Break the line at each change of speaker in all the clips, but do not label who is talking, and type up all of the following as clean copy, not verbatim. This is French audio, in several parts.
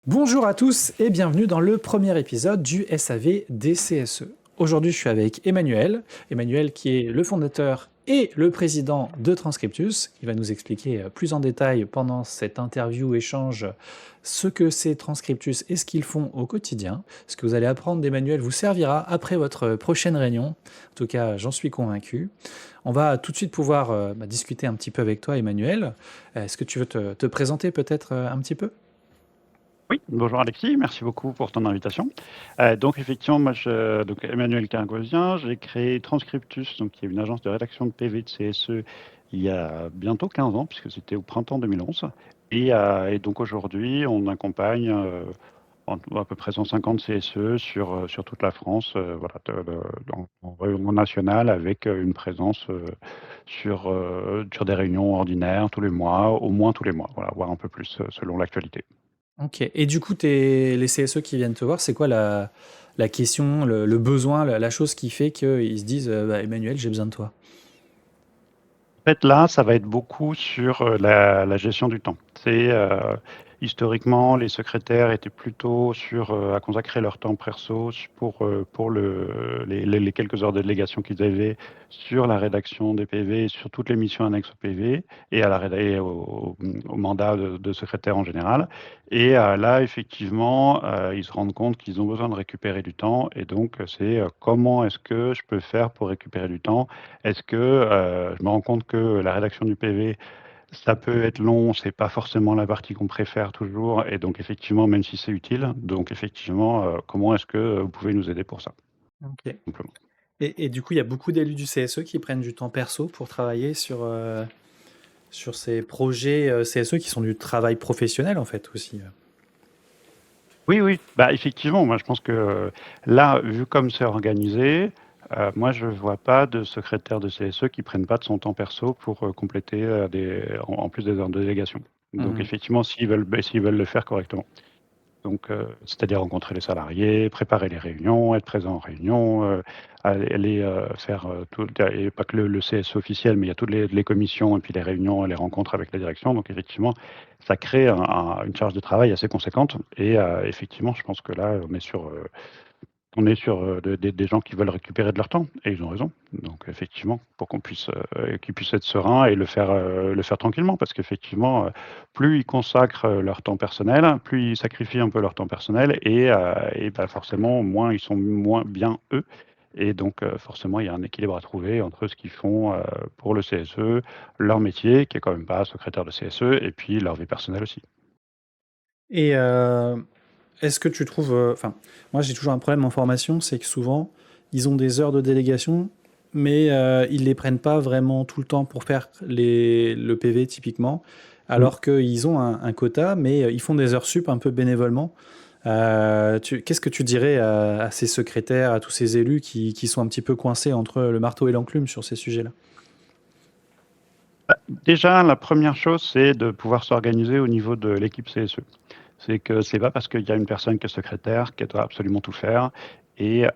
Bonjour à tous et bienvenue dans le premier épisode du SAV DCSE. Aujourd'hui, je suis avec Emmanuel. Emmanuel qui est le fondateur et le président de Transcriptus, qui va nous expliquer plus en détail pendant cette interview-échange ce que c'est Transcriptus et ce qu'ils font au quotidien. Ce que vous allez apprendre d'Emmanuel vous servira après votre prochaine réunion. En tout cas, j'en suis convaincu. On va tout de suite pouvoir discuter un petit peu avec toi, Emmanuel. Est-ce que tu veux te présenter peut-être un petit peu?
Oui, bonjour Alexis, merci beaucoup pour ton invitation. Donc effectivement, moi donc Emmanuel Cargosien, j'ai créé Transcriptus, donc qui est une agence de rédaction de PV de CSE il y a bientôt 15 ans, puisque c'était au printemps 2011. Et donc aujourd'hui, on accompagne à peu près 150 CSE sur toute la France, voilà, en réunion nationale avec une présence sur des réunions ordinaires tous les mois, au moins tous les mois, voilà, voire un peu plus selon l'actualité.
Ok. Et du coup, les CSE qui viennent te voir, c'est quoi la question, le besoin, la chose qui fait qu'ils se disent Emmanuel, j'ai besoin de toi?
En fait, là, ça va être beaucoup sur la gestion du temps. Historiquement, les secrétaires étaient plutôt à consacrer leur temps perso pour les quelques heures de délégation qu'ils avaient sur la rédaction des PV, sur toutes les missions annexes au PV et, au mandat de secrétaire en général. Et là, effectivement, ils se rendent compte qu'ils ont besoin de récupérer du temps. Et donc, c'est comment est-ce que je peux faire pour récupérer du temps? Est-ce que je me rends compte que la rédaction du PV, ça peut être long, c'est pas forcément la partie qu'on préfère toujours, et donc effectivement, même si c'est utile, donc effectivement, comment est-ce que vous pouvez nous aider pour ça,
Ok.
simplement.
Et du coup, il y a beaucoup d'élus du CSE qui prennent du temps perso pour travailler sur ces projets CSE qui sont du travail professionnel en fait aussi.
Oui, oui, bah effectivement, moi je pense que là, vu comme c'est organisé, moi je vois pas de secrétaire de CSE qui prennent pas de son temps perso pour compléter en plus des heures de délégation. Donc
Mhm.
effectivement, s'ils veulent le faire correctement. Donc, c'est-à-dire rencontrer les salariés, préparer les réunions, être présent en réunion, aller, faire, tout et pas que le CS officiel, mais il y a toutes les commissions et puis les réunions et les rencontres avec la direction. Donc effectivement, ça crée une charge de travail assez conséquente et effectivement, je pense que là, on est sur des gens qui veulent récupérer de leur temps et ils ont raison. Donc effectivement, pour qu'ils puissent être sereins et le faire tranquillement parce qu'effectivement, plus ils consacrent leur temps personnel, plus ils sacrifient un peu leur temps personnel et bah, forcément, moins ils sont moins bien eux et donc forcément, il y a un équilibre à trouver entre ce qu'ils font, pour le CSE, leur métier qui est quand même pas secrétaire de CSE et puis leur vie personnelle aussi.
Et est-ce que tu trouves, enfin, moi j'ai toujours un problème en formation, c'est que souvent ils ont des heures de délégation, mais ils les prennent pas vraiment tout le temps pour faire le PV typiquement, alors qu'ils ont un quota, mais ils font des heures sup un peu bénévolement. Qu'est-ce que tu dirais à ces secrétaires, à tous ces élus qui sont un petit peu coincés entre le marteau et l'enclume sur ces sujets-là?
Bah, déjà, la première chose, c'est de pouvoir s'organiser au niveau de l'équipe CSE. C'est que c'est pas parce qu'il y a une personne qui est secrétaire qu'elle doit absolument tout faire et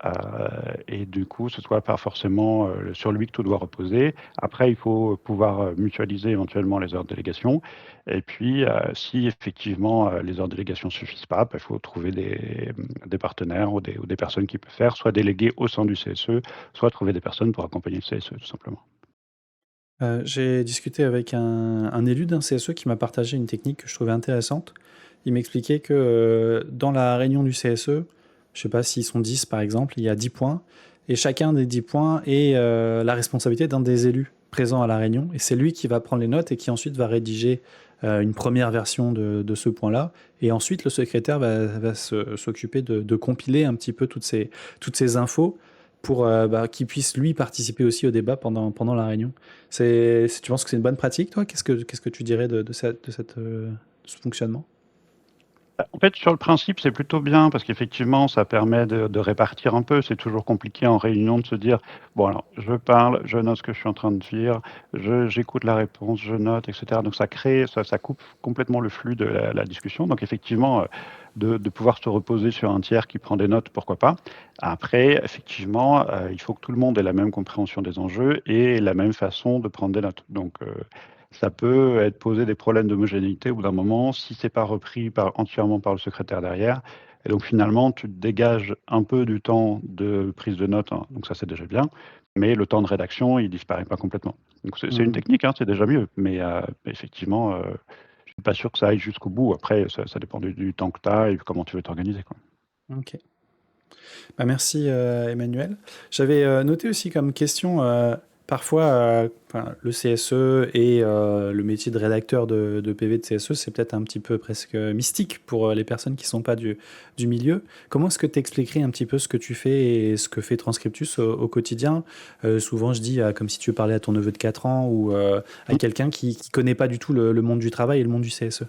du coup, ce soit pas forcément, sur lui que tout doit reposer. Après, il faut pouvoir, mutualiser éventuellement les heures de délégation et puis, si effectivement, les heures de délégation suffisent pas, bah, il faut trouver des partenaires ou des personnes qui peuvent faire, soit déléguer au sein du CSE, soit trouver des personnes pour accompagner le CSE, tout simplement.
J'ai discuté avec un élu d'un CSE qui m'a partagé une technique que je trouvais intéressante. Il m'expliquait que dans la réunion du CSE, je sais pas s'ils sont 10 par exemple, il y a 10 points, et chacun des 10 points est la responsabilité d'un des élus présents à la réunion, et c'est lui qui va prendre les notes et qui ensuite va rédiger une première version de ce point-là, et ensuite le secrétaire va s'occuper de compiler un petit peu toutes ces infos pour qu'il puisse lui participer aussi au débat pendant la réunion. Tu penses que c'est une bonne pratique, toi? Qu'est-ce que tu dirais de ce fonctionnement?
En fait, sur le principe, c'est plutôt bien parce qu'effectivement, ça permet de répartir un peu. C'est toujours compliqué en réunion de se dire: «Bon alors, je parle, je note ce que je suis en train de dire, j'écoute la réponse, je note» et cetera. Donc ça coupe complètement le flux de la discussion. Donc effectivement, de pouvoir se reposer sur un tiers qui prend des notes, pourquoi pas. Après, effectivement, il faut que tout le monde ait la même compréhension des enjeux et la même façon de prendre des notes. Donc ça peut être poser des problèmes d'homogénéité au bout d'un moment si c'est pas repris entièrement par le secrétaire derrière. Et donc finalement, tu te dégages un peu du temps de prise de notes, hein, donc ça c'est déjà bien, mais le temps de rédaction, il disparaît pas complètement. Donc c'est une
Mmh.
technique, hein, c'est déjà mieux, mais effectivement, je suis pas sûr que ça aille jusqu'au bout. Après, ça dépend du temps que tu as et comment tu veux t'organiser, quoi.
OK. Bah, merci, Emmanuel. J'avais, noté aussi comme question, parfois, enfin, le CSE et le métier de rédacteur de PV de CSE, c'est peut-être un petit peu presque mystique pour, les personnes qui sont pas du milieu. Comment est-ce que tu expliquerais un petit peu ce que tu fais et ce que fait Transcriptus au quotidien? Souvent je dis, comme si tu parlais à ton neveu de 4 ans ou, à
Mmh,
quelqu'un qui connaît pas du tout le monde du travail et le monde du CSE.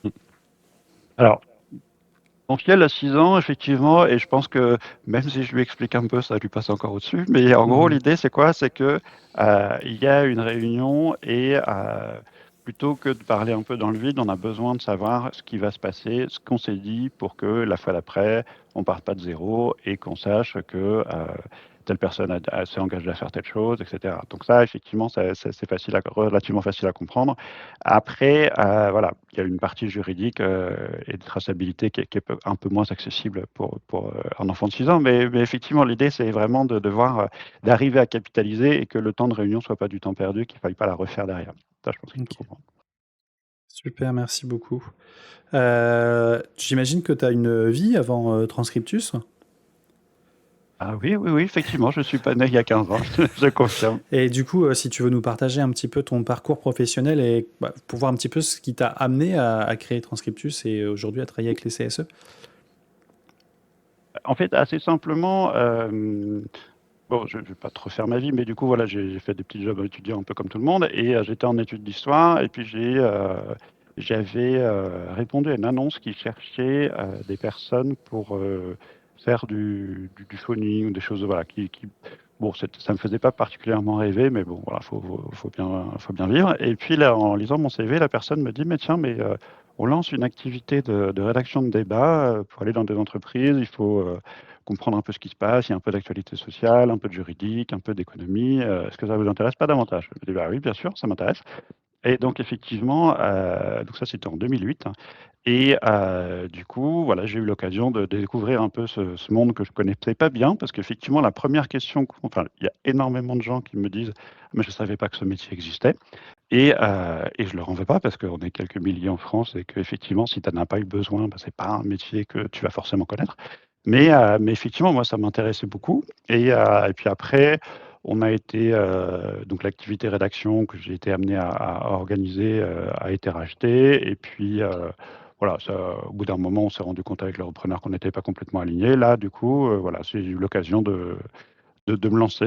mmh. Alors, mon filleul a 6 ans effectivement et je pense que même si je lui explique un peu, ça lui passe encore au-dessus. Mais en gros,
Mmh.
l'idée c'est quoi? C'est que, il y a une réunion et plutôt que de parler un peu dans le vide, on a besoin de savoir ce qui va se passer, ce qu'on s'est dit pour que la fois d'après, on parte pas de zéro et qu'on sache que, telle personne s'est engagée à faire telle chose et cetera. Donc ça, effectivement, c'est facile relativement facile à comprendre. Après, voilà, il y a une partie juridique, et de traçabilité qui est un peu moins accessible pour un enfant de 6 ans. Mais effectivement, l'idée, c'est vraiment de voir, d'arriver à capitaliser et que le temps de réunion soit pas du temps perdu, qu'il faille pas la refaire derrière. Ça, je pense qu'il faut
OK.
comprendre.
Super, merci beaucoup. J'imagine que tu as une vie avant, Transcriptus?
Ah oui, oui, oui, effectivement, je suis pas né il y a 15 ans, je confirme.
Et du coup, si tu veux nous partager un petit peu ton parcours professionnel et bah, pour voir un petit peu ce qui t'a amené à créer Transcriptus et aujourd'hui à travailler avec les CSE?
En fait, assez simplement, bon, je vais pas trop faire ma vie, mais du coup, voilà, j'ai fait des petits jobs étudiants un peu comme tout le monde et j'étais en études d'histoire et puis j'avais, répondu à une annonce qui cherchait, des personnes pour, faire du phoning ou des choses, voilà, qui bon, ça me faisait pas particulièrement rêver, mais bon, voilà, faut bien vivre et puis là, en lisant mon CV, la personne me dit: «Mais tiens, on lance une activité de rédaction de débat, pour aller dans des entreprises. Il faut, comprendre un peu ce qui se passe. Il y a un peu d'actualité sociale, un peu de juridique, un peu d'économie. Est-ce que ça vous intéresse pas davantage?» Je dis: «Bah oui, bien sûr, ça m'intéresse». Et donc effectivement, donc ça c'était en 2008 et du coup, voilà, j'ai eu l'occasion de découvrir un peu ce monde que je connaissais pas bien parce qu'effectivement la première question enfin, il y a énormément de gens qui me disent: «Mais je savais pas que ce métier existait» et je leur en veux pas parce qu'on est quelques milliers en France et qu'effectivement si tu en as pas eu besoin, bah, c'est pas un métier que tu vas forcément connaître. Mais effectivement, moi, ça m'intéressait beaucoup et puis après, on a été, donc l'activité rédaction que j'ai été amené à organiser, a été rachetée et puis, voilà, ça au bout d'un moment, on s'est rendu compte avec le repreneur qu'on n'était pas complètement alignés. Là, du coup, voilà, j'ai eu l'occasion de me lancer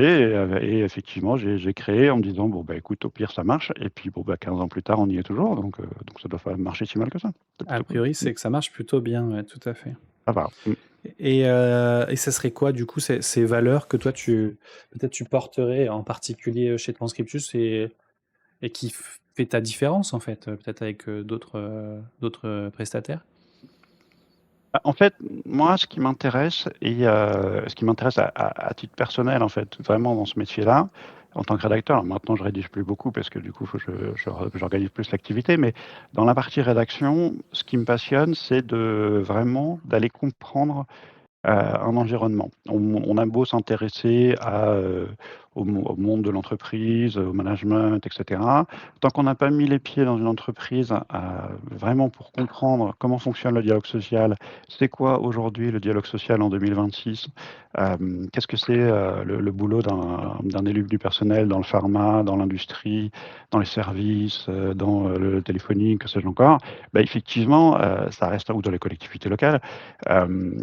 et effectivement, j'ai créé en me disant: «Bon, bah, écoute, au pire, ça marche» et puis, bon, bah, 15 ans plus tard, on y est toujours donc ça doit pas marcher si mal que ça. C'est
A
plutôt cool.
priori,
Mmh.
c'est que ça marche plutôt bien, ouais, tout à fait.
Ça va. Mmh.
Et ça serait quoi du coup ces valeurs que toi peut-être tu porterais en particulier, chez Transcriptus et qui fait ta différence en fait, peut-être avec, d'autres, prestataires?
Bah, en fait, moi, ce qui m'intéresse ce qui m'intéresse à titre personnel, en fait, vraiment dans ce métier-là, en tant que rédacteur, alors maintenant je rédige plus beaucoup parce que du coup, faut que j'organise plus l'activité, mais dans la partie rédaction, ce qui me passionne, c'est vraiment d'aller comprendre un environnement. On a beau s'intéresser au monde de l'entreprise, au management et cetera. Tant qu'on n'a pas mis les pieds dans une entreprise, vraiment pour comprendre comment fonctionne le dialogue social, c'est quoi aujourd'hui le dialogue social en 2026? Qu'est-ce que c'est, le boulot d'un élu du personnel dans le pharma, dans l'industrie, dans les services, dans, le téléphonique, que sais-je encore? Bah, effectivement, ça reste ou dans les collectivités locales, hem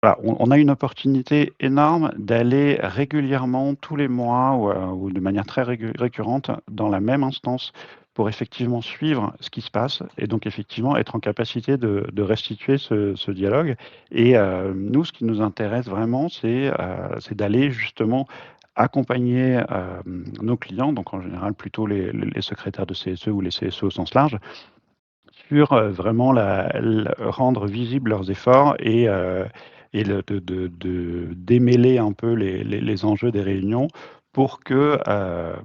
voilà, on a une opportunité énorme d'aller régulièrement, tous les mois ou de manière très récurrente, dans la même instance pour effectivement suivre ce qui se passe et donc effectivement être en capacité de restituer ce dialogue et nous, ce qui nous intéresse vraiment, c'est d'aller justement accompagner, nos clients, donc en général plutôt les secrétaires de CSE ou les CSE au sens large, sur, vraiment rendre visibles leurs efforts et le de démêler un peu les enjeux des réunions pour que,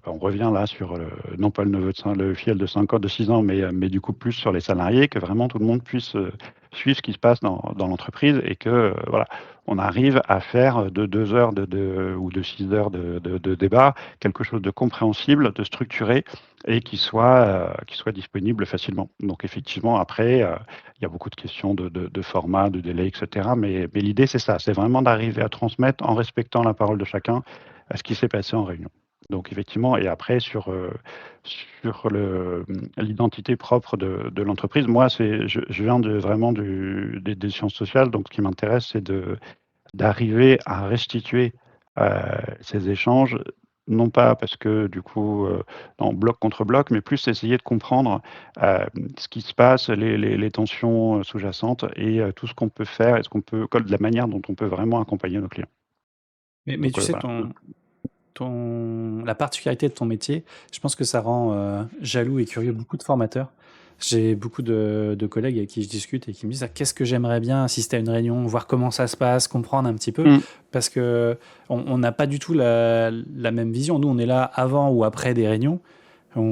on revient là sur, non pas le filleul de 5 ans, de 6 ans, mais du coup plus sur les salariés, que vraiment tout le monde puisse, suivre ce qui se passe dans l'entreprise et que, voilà, on arrive à faire de 2 heures ou de 6 heures de débat, quelque chose de compréhensible, de structuré et qui soit disponible facilement. Donc effectivement après, il y a beaucoup de questions de format, de délai et cetera, mais l'idée c'est ça, c'est vraiment d'arriver à transmettre en respectant la parole de chacun, à ce qui s'est passé en réunion. Donc effectivement et après sur l'identité propre de l'entreprise, moi je viens vraiment des sciences sociales, donc ce qui m'intéresse, c'est d'arriver à restituer, heu, ces échanges, non pas parce que du coup, en bloc contre bloc, mais plus essayer de comprendre, ce qui se passe, les tensions, sous-jacentes et tout ce qu'on peut faire et ce qu'on peut de la manière dont on peut vraiment accompagner nos clients.
Mais
Donc,
tu sais,
voilà.
la particularité de ton métier, je pense que ça rend jaloux et curieux beaucoup de formateurs. J'ai beaucoup de collègues avec qui je discute et qui me disent: ah, qu'est-ce que j'aimerais bien assister à une réunion, voir comment ça se passe, comprendre un petit peu,
Mmh.
parce que on n'a pas du tout la même vision. Nous, on est là avant ou après des réunions.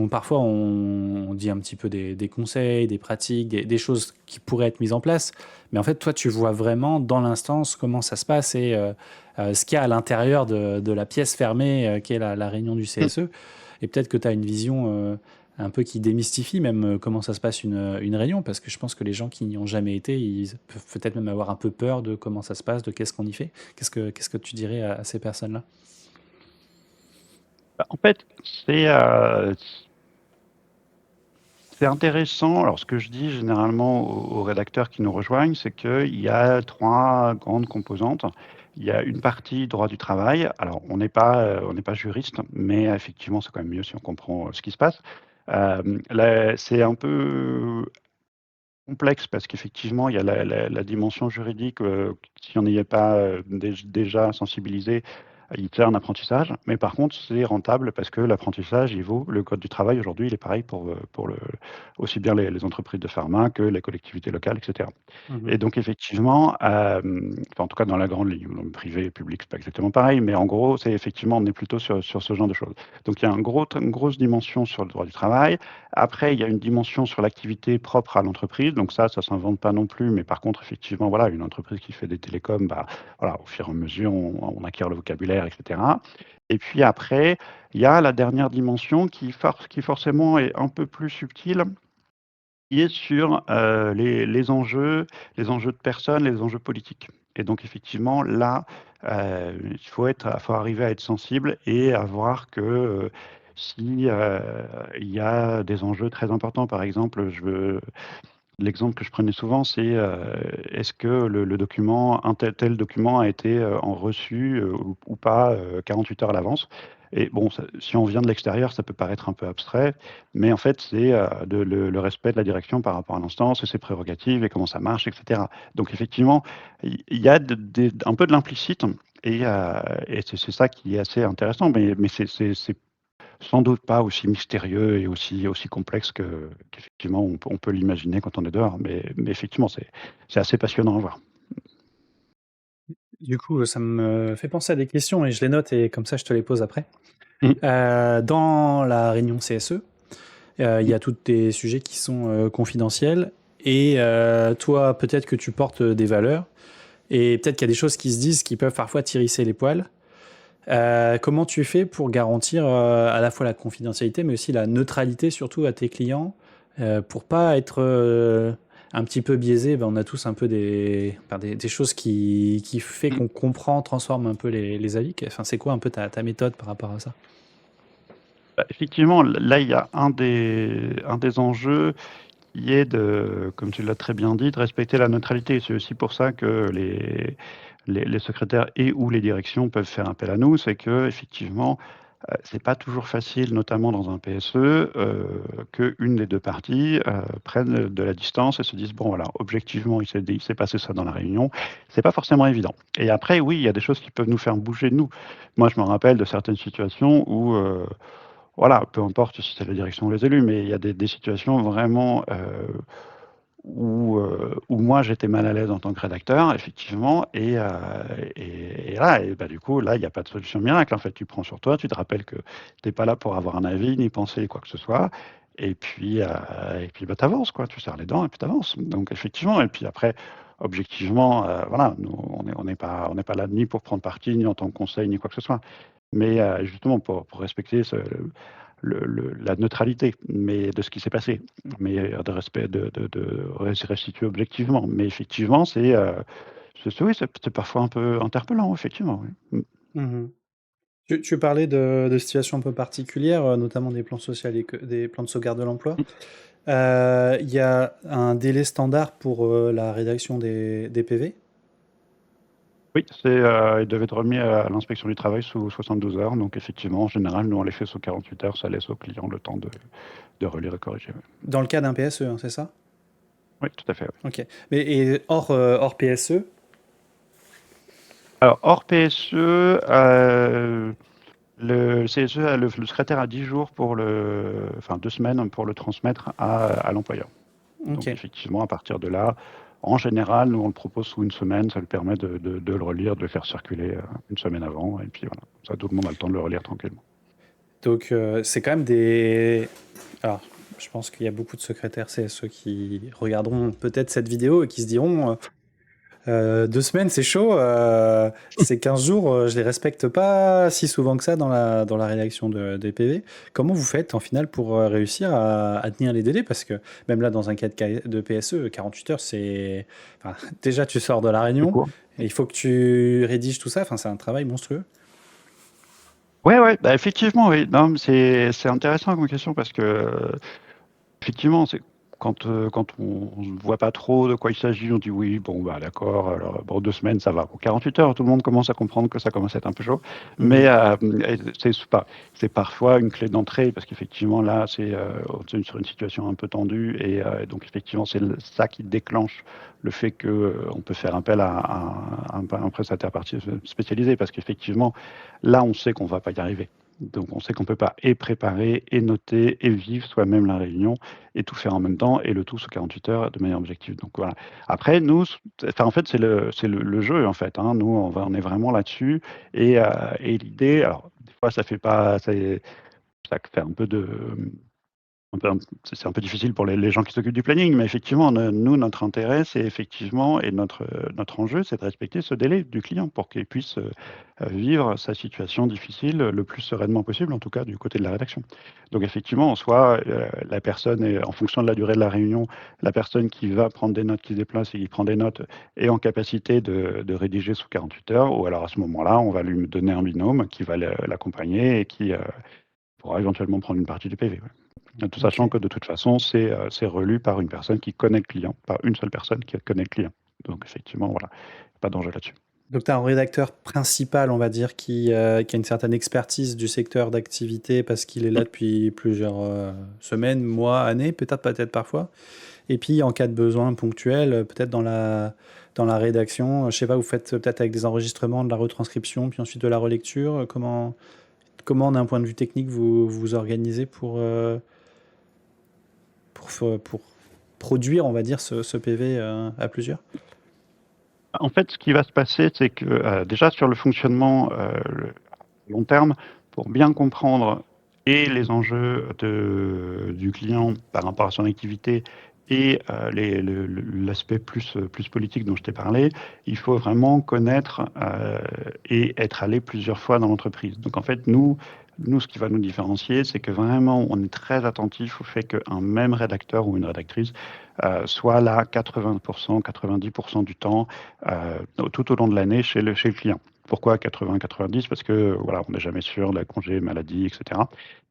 Parfois, on dit un petit peu des conseils, des pratiques, des choses qui pourraient être mises en place. Mais en fait, toi, tu vois vraiment dans l'instance comment ça se passe et ce qu'il y a à l'intérieur de la pièce fermée qui est la réunion du
Mmh.
CSE. Et peut-être que tu as une vision un peu qui démystifie même comment ça se passe une réunion, parce que je pense que les gens qui n'y ont jamais été, ils peuvent peut-être même avoir un peu peur de comment ça se passe, de qu'est-ce qu'on y fait. Qu'est-ce que tu dirais à ces personnes-là?
Bah, en fait, c'est intéressant. Alors ce que je dis généralement aux rédacteurs qui nous rejoignent, c'est qu'il y a 3 grandes composantes. Il y a une partie droit du travail. Alors on n'est pas juriste, mais effectivement, c'est quand même mieux si on comprend, ce qui se passe. Là, c'est un peu complexe parce qu'effectivement, il y a la dimension juridique, si on n'y est pas, déjà sensibilisé, il fait un apprentissage. Mais par contre, c'est rentable parce que l'apprentissage, il vaut le code du travail aujourd'hui, il est pareil pour aussi bien les entreprises de pharma que les collectivités locales et cetera.
Mhm.
Et donc effectivement, enfin en tout cas dans la grande ligne, dans le privé et public, c'est pas exactement pareil, mais en gros, c'est effectivement, on est plutôt sur ce genre de choses. Donc il y a une grosse dimension sur le droit du travail. Après, il y a une dimension sur l'activité propre à l'entreprise, donc ça s'invente pas non plus, mais par contre effectivement, voilà, une entreprise qui fait des télécoms, bah, voilà, au fur et à mesure, on acquiert le vocabulaire et cetera. Et puis après, il y a la dernière dimension qui forcément est un peu plus subtile, qui est sur, les enjeux de personnes, les enjeux politiques. Et donc effectivement là, faut arriver à être sensible et à voir que, si, il y a des enjeux très importants. Par exemple, l'exemple que je prenais souvent, c'est, est-ce que le document un tel document a été, en reçu, ou pas, 48 heures à l'avance? Et bon, ça si on vient de l'extérieur, ça peut paraître un peu abstrait, mais en fait, c'est, le respect de la direction par rapport à l'instance et ses prérogatives et comment ça marche et cetera. Donc effectivement, il y a un peu de l'implicite et c'est ça qui est assez intéressant, mais c'est sans doute pas aussi mystérieux et aussi complexe qu'effectivement on peut l'imaginer quand on est dehors, mais effectivement c'est assez passionnant à voir.
Du coup, ça me fait penser à des questions et je les note et comme ça je te les pose après.
Mmh,
Dans la réunion CSE, il y
mmh.
a tous tes sujets qui sont confidentiels et toi, peut-être que tu portes des valeurs et peut-être qu'il y a des choses qui se disent qui peuvent parfois t'hérisser les poils. Comment tu fais pour garantir à la fois la confidentialité, mais aussi la neutralité, surtout à tes clients, pour pas être un petit peu biaisé? Ben, on a tous un peu des choses qui fait
Mmh.
qu'on comprend, transforme un peu les avis. Enfin, c'est quoi un peu ta méthode par rapport à ça?
Bah, effectivement, là, il y a un des enjeux qui est de, comme tu l'as très bien dit, de respecter la neutralité. C'est aussi pour ça que les secrétaires et ou les directions peuvent faire appel à nous. C'est qu'effectivement, c'est pas toujours facile, notamment dans un PSE, qu'une des 2 parties, prenne de la distance et se dise: «Bon voilà, objectivement, il s'est passé ça dans la réunion». C'est pas forcément évident et après oui, il y a des choses qui peuvent nous faire bouger de nous. Moi, je me rappelle de certaines situations où, voilà, peu importe si c'est la direction ou les élus, mais il y a des situations vraiment, où moi j'étais mal à l'aise en tant que rédacteur, effectivement, et là, et bah, du coup, là, il n'y a pas de solution miracle. En fait, tu prends sur toi, tu te rappelles que tu n'es pas là pour avoir un avis, ni penser quoi que ce soit. Et puis bah, tu avances, quoi. Tu serres les dents et puis tu avances. Donc, effectivement, et puis après, objectivement, voilà, nous, on n'est pas là ni pour prendre parti, ni en tant que conseil, ni quoi que ce soit. Mais justement, pour respecter la neutralité mais de ce qui s'est passé, mais de respect, de restituer objectivement. Mais effectivement, oui, c'est parfois un peu interpellant, effectivement. Oui.
Mmh. Tu parlais de situations un peu particulières, notamment des plans social et des plans de sauvegarde de l'emploi.
Mm.
Il y a un délai standard pour, la rédaction des PV?
Oui, il devait être remis à l'inspection du travail sous 72 heures. Donc, effectivement, en général, nous, on les fait sous 48 heures. Ça laisse au client le temps de relire et corriger. Oui,
Dans le cas d'un PSE, hein, c'est ça?
oui, tout à fait. Oui.
OK. Mais et hors PSE?
Alors, hors PSE, le CSE, le secrétaire a 10 jours enfin 2 semaines pour le transmettre à l'employeur. Donc
OK.
effectivement, à partir de là, en général, nous on le propose sous une semaine, ça lui permet de le relire, de le faire circuler une semaine avant, et puis voilà, ça tout le monde a le temps de le relire tranquillement.
Donc, c'est quand même des alors, je pense qu'il y a beaucoup de secrétaires CSE qui regarderont peut-être cette vidéo et qui se diront, 2 semaines, c'est chaud, ces 15 jours, je les respecte pas si souvent que ça dans la rédaction des PV. Comment vous faites, en final, pour, réussir à tenir les délais? Parce que même là, dans un cas de PSE, 48 heures, c'est enfin, déjà, tu sors de la
C'est
réunion
court.
et il faut que tu rédiges tout ça. Enfin, c'est un travail monstrueux.
Ouais, ouais, bah effectivement, oui. Non, mais c'est intéressant comme question parce que effectivement, c'est quand on ne voit pas trop de quoi il s'agit, on dit oui, bon, bah d'accord, alors bon, 2 semaines, ça va. Pour 48 heures, tout le monde commence à comprendre que ça commence à être un peu chaud. Mais
Mmh.
c'est parfois une clé d'entrée parce qu'effectivement, là, on est sur une situation un peu tendue et donc effectivement, ça qui déclenche le fait qu'on peut faire appel à un prestataire parti spécialisé parce qu'effectivement, là, on sait qu'on ne va pas y arriver. Donc, on sait qu'on ne peut pas et préparer, et noter, et vivre soi-même la réunion et tout faire en même temps et le tout sous 48 heures de manière objective. Donc voilà. Après, nous, enfin, en fait, c'est le jeu, en fait. Hein. Nous, on est vraiment là-dessus. Et l'idée, alors, des fois, ça fait pas, ça fait un peu c'est un peu difficile pour les gens qui s'occupent du planning, mais effectivement, nous, notre intérêt, c'est effectivement, et notre enjeu, c'est de respecter ce délai du client pour qu'il puisse vivre sa situation difficile le plus sereinement possible, en tout cas du côté de la rédaction. Donc effectivement, en soi, la personne, en fonction de la durée de la réunion, la personne qui va prendre des notes, qui se déplace et qui prend des notes, est en capacité de rédiger sous 48 heures, ou alors à ce moment-là, on va lui donner un binôme qui va l'accompagner et qui pourra éventuellement prendre une partie du PV. Ouais. Tout sachant
OK.
que de toute façon, c'est relu par une personne qui connaît le client, pas une seule personne qui connaît le client. Donc effectivement, voilà, pas de danger là-dessus.
Donc tu as un rédacteur principal, on va dire, qui a une certaine expertise du secteur d'activité parce qu'il est là
Mmh.
depuis plusieurs, semaines, mois, années, peut-être parfois. Et puis en cas de besoin ponctuel, peut-être dans la rédaction, je sais pas, vous faites peut-être avec des enregistrements, de la retranscription, puis ensuite de la relecture, comment d'un point de vue technique vous vous organisez pour produire, on va dire, ce PV, à plusieurs?
En fait, ce qui va se passer, c'est que, déjà sur le fonctionnement, long terme, pour bien comprendre et les enjeux du client par rapport à son activité et l'aspect plus politique dont je t'ai parlé, il faut vraiment connaître et être allé plusieurs fois dans l'entreprise. Donc en fait, nous, ce qui va nous différencier, c'est que vraiment, on est très attentif au fait qu'un même rédacteur ou une rédactrice soit là 80%, 90% du temps, tout au long de l'année chez le client. Pourquoi 80-90? Parce que voilà, on n'est jamais sûr de la congé maladie, etc.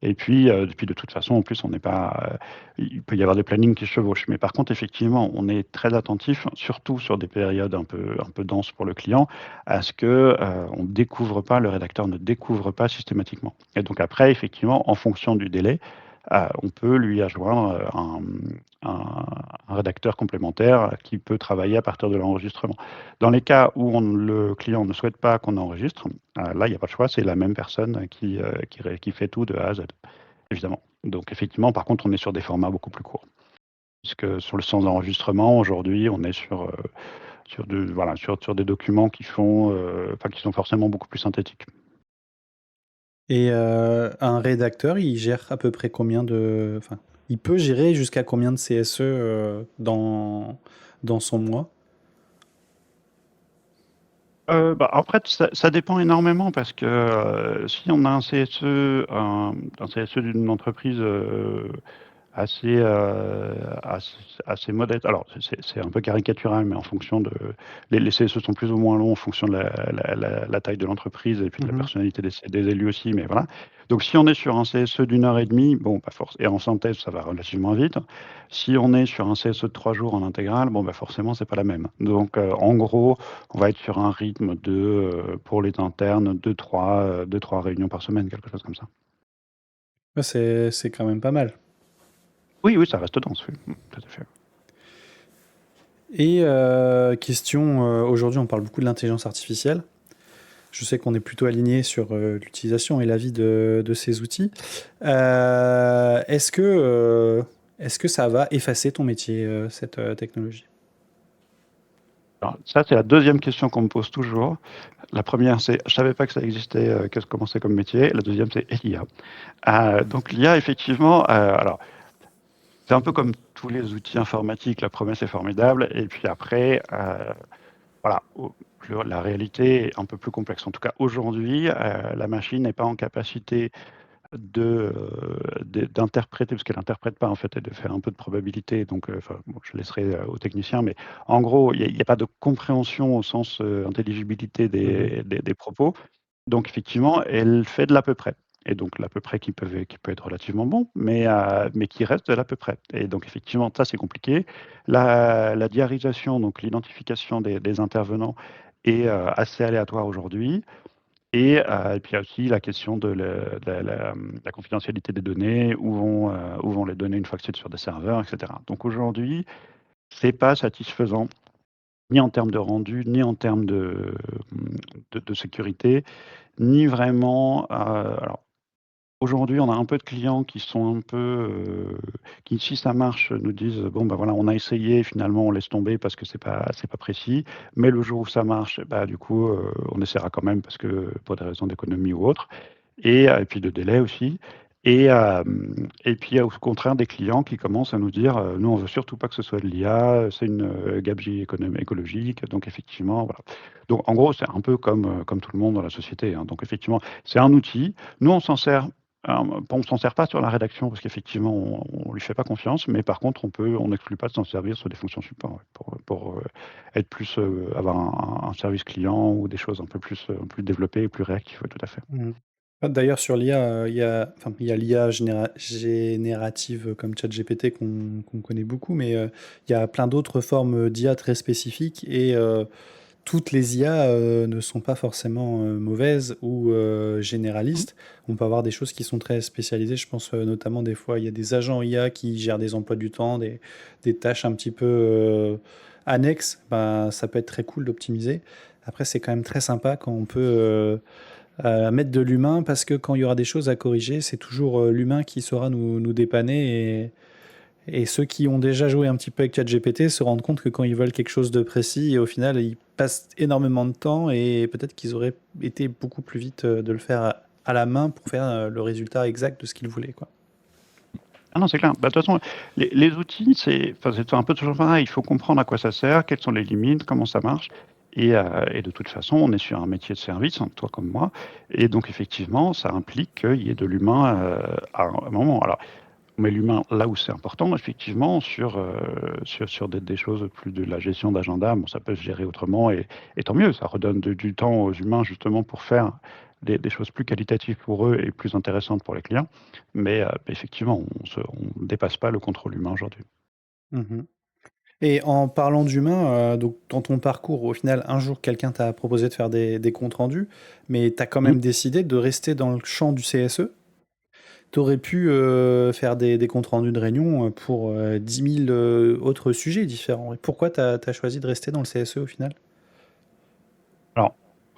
Et puis de toute façon, en plus, on n'est pas. Il peut y avoir des plannings qui se chevauchent. Mais par contre, effectivement, on est très attentif, surtout sur des périodes un peu denses pour le client, à ce que on découvre pas, le rédacteur ne découvre pas systématiquement. Et donc après, effectivement, en fonction du délai, on peut lui adjoindre un rédacteur complémentaire qui peut travailler à partir de l'enregistrement. Dans les cas où le client ne souhaite pas qu'on enregistre, là, il n'y a pas de choix, c'est la même personne qui fait tout de A à Z, évidemment. Donc effectivement, par contre, on est sur des formats beaucoup plus courts. puisque sur le sens d'enregistrement, aujourd'hui, on est sur des documents qui qui sont forcément beaucoup plus synthétiques.
Et un rédacteur, il gère à peu près combien de enfin, il peut gérer jusqu'à combien de CSE, dans son mois?
En fait, ça dépend énormément parce que, si on a un CSE d'une entreprise, assez, assez modeste. Alors, c'est un peu caricatural, mais en fonction de les CSE sont plus ou moins longs en fonction de la taille de l'entreprise et puis de la
Mmh.
personnalité des élus aussi, mais voilà. Donc si on est sur un CSE d'1 heure et demie, bon, bah, force et en synthèse, ça va relativement vite. Si on est sur un CSE de 3 jours en intégrale, bon, bah, forcément, c'est pas la même. Donc, en gros, on va être sur un rythme pour les internes, 2-3 réunions par semaine, quelque chose comme ça.
Ouais, c'est quand même pas mal.
Oui, oui, ça reste dense, oui. Tout à fait.
Et question, aujourd'hui, on parle beaucoup de l'intelligence artificielle. Je sais qu'on est plutôt aligné sur, l'utilisation et l'avis de ces outils. Est-ce que ça va effacer ton métier, cette, technologie?
Alors ça, c'est la deuxième question qu'on me pose toujours. La première, c'est: «Je savais pas que ça existait, qu'est-ce comment c'est comme métier?» La deuxième, c'est: «Et l'IA?» Donc l'IA, effectivement, alors c'est un peu comme tous les outils informatiques, la promesse est formidable et puis après, voilà, la réalité est un peu plus complexe. En tout cas, aujourd'hui, la machine n'est pas en capacité d'interpréter, parce qu'elle interprète pas en fait, elle fait un peu de probabilité, donc enfin bon, je laisserai, aux techniciens, mais en gros, il y a pas de compréhension au sens, intelligibilité
Mmh.
des propos. Donc effectivement, elle fait de l'à peu près et donc l'à peu près qui peut être relativement bon, mais qui reste de l'à peu près et donc effectivement, ça, c'est compliqué. La diarisation, donc l'identification des intervenants est, assez aléatoire aujourd'hui et puis il y a aussi la question de la confidentialité des données, où vont les données une fois que c'est sur des serveurs et cetera. Donc aujourd'hui, c'est pas satisfaisant, ni en termes de rendu, ni en termes de sécurité, ni vraiment, alors aujourd'hui, on a un peu de clients qui sont un peu, qui si ça marche, nous disent: «Bon, bah, voilà, on a essayé, finalement on laisse tomber parce que c'est pas précis, mais le jour où ça marche, bah, du coup, on essaiera quand même parce que pour des raisons d'économie ou autre» et puis de délai aussi et puis il y a au contraire des clients qui commencent à nous dire: «Nous, on veut surtout pas que ce soit de l'IA, c'est une, gabegie écologique», donc effectivement, voilà. Donc en gros, c'est un peu comme tout le monde dans la société, hein, donc effectivement, c'est un outil. Nous, on s'en sert, bon, on s'en sert pas sur la rédaction parce qu'effectivement, on lui fait pas confiance, mais par contre, on n'exclut pas de s'en servir sur des fonctions support, ouais, pour être plus, avoir un service client ou des choses un peu plus développées et plus réactives, ouais, tout à fait.
Mmh. Ah, d'ailleurs sur l'IA, il y a l'IA générative comme ChatGPT qu'on connaît beaucoup, mais il y a plein d'autres formes d'IA très spécifiques et toutes les IA, ne sont pas forcément, mauvaises ou
Mmh.
généralistes. On peut avoir des choses qui sont très spécialisées. Je pense, notamment des fois, il y a des agents IA qui gèrent des emplois du temps, des tâches un petit peu, annexes. Ben, ça peut être très cool d'optimiser. Après, c'est quand même très sympa quand on peut, mettre de l'humain parce que quand il y aura des choses à corriger, c'est toujours, l'humain qui saura nous dépanner et ceux qui ont déjà joué un petit peu avec ChatGPT se rendent compte que quand ils veulent quelque chose de précis, au final, ils passent énormément de temps et peut-être qu'ils auraient été beaucoup plus vite, de le faire à la main pour faire, le résultat exact de ce qu'ils voulaient, quoi.
Ah non, c'est clair. Bah, de toute façon, les outils, c'est un peu toujours pareil. Il faut comprendre à quoi ça sert, quelles sont les limites, comment ça marche et de toute façon, on est sur un métier de service, hein, toi comme moi et donc effectivement, ça implique qu'il y ait de l'humain, à un moment. Alors, on met l'humain là où c'est important, effectivement, sur des choses plus de la gestion d'agenda. Bon, ça peut se gérer autrement et tant mieux, ça redonne du temps aux humains justement pour faire des choses plus qualitatives pour eux et plus intéressantes pour les clients. Mais effectivement, on ne dépasse pas le contrôle humain aujourd'hui.
Mmh. Et en parlant d'humain, donc dans ton parcours, au final, un jour, quelqu'un t'a proposé de faire des comptes rendus, mais tu as quand
Mmh.
même décidé de rester dans le champ du CSE. Tu aurais pu, faire des comptes rendus de réunion, pour, 10 000, autres sujets différents et pourquoi tu as choisi de rester dans le CSE au final?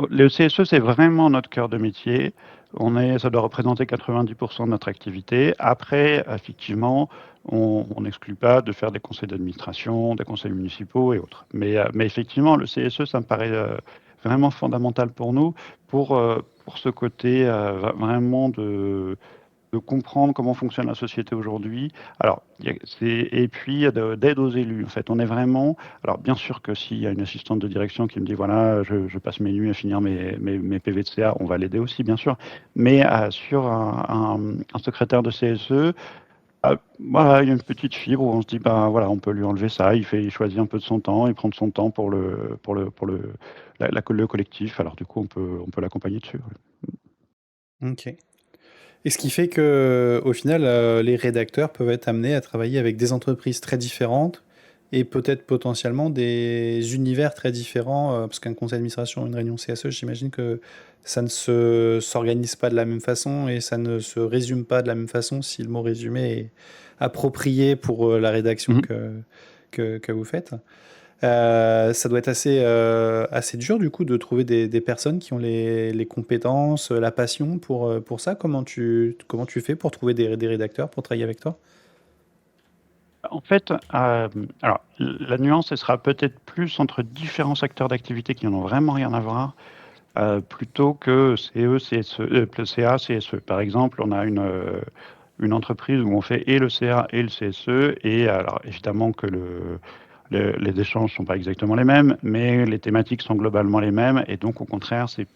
Le CSE, c'est vraiment notre cœur de métier. Ça doit représenter 90% de notre activité. Après, effectivement, on n'exclut pas de faire des conseils d'administration, des conseils municipaux et autres. Mais effectivement, le CSE, ça me paraît vraiment fondamental pour nous, pour ce côté vraiment de comprendre comment fonctionne la société aujourd'hui. Alors, et puis d'aide aux élus. En fait, on est vraiment. Alors, bien sûr que s'il y a une assistante de direction qui me dit voilà, je passe mes nuits à finir mes PV de CA, on va l'aider aussi, bien sûr. Mais sur un secrétaire de CSE, voilà, il y a une petite fibre où on se dit ben voilà, on peut lui enlever ça. Il choisit un peu de son temps, il prend de son temps pour le collectif. Alors, du coup, on peut l'accompagner dessus.
OK. Et ce qui fait que, au final, les rédacteurs peuvent être amenés à travailler avec des entreprises très différentes et peut-être potentiellement des univers très différents, parce qu'un conseil d'administration, une réunion CSE, j'imagine que ça ne s'organise pas de la même façon et ça ne se résume pas de la même façon si le mot résumé est approprié pour la rédaction
Mhm.
que vous faites. Ça doit être assez dur du coup de trouver des personnes qui ont les compétences, la passion pour ça. Comment tu fais pour trouver des rédacteurs pour travailler avec toi?
En fait, alors la nuance, elle sera peut-être plus entre différents secteurs d'activité qui n'ont vraiment rien à voir, plutôt que CE, CSE, CA, CSE. Par exemple, on a une entreprise où on fait et le CA et le CSE et alors évidemment que les échanges sont pas exactement les mêmes, mais les thématiques sont globalement les mêmes et donc au contraire, c'est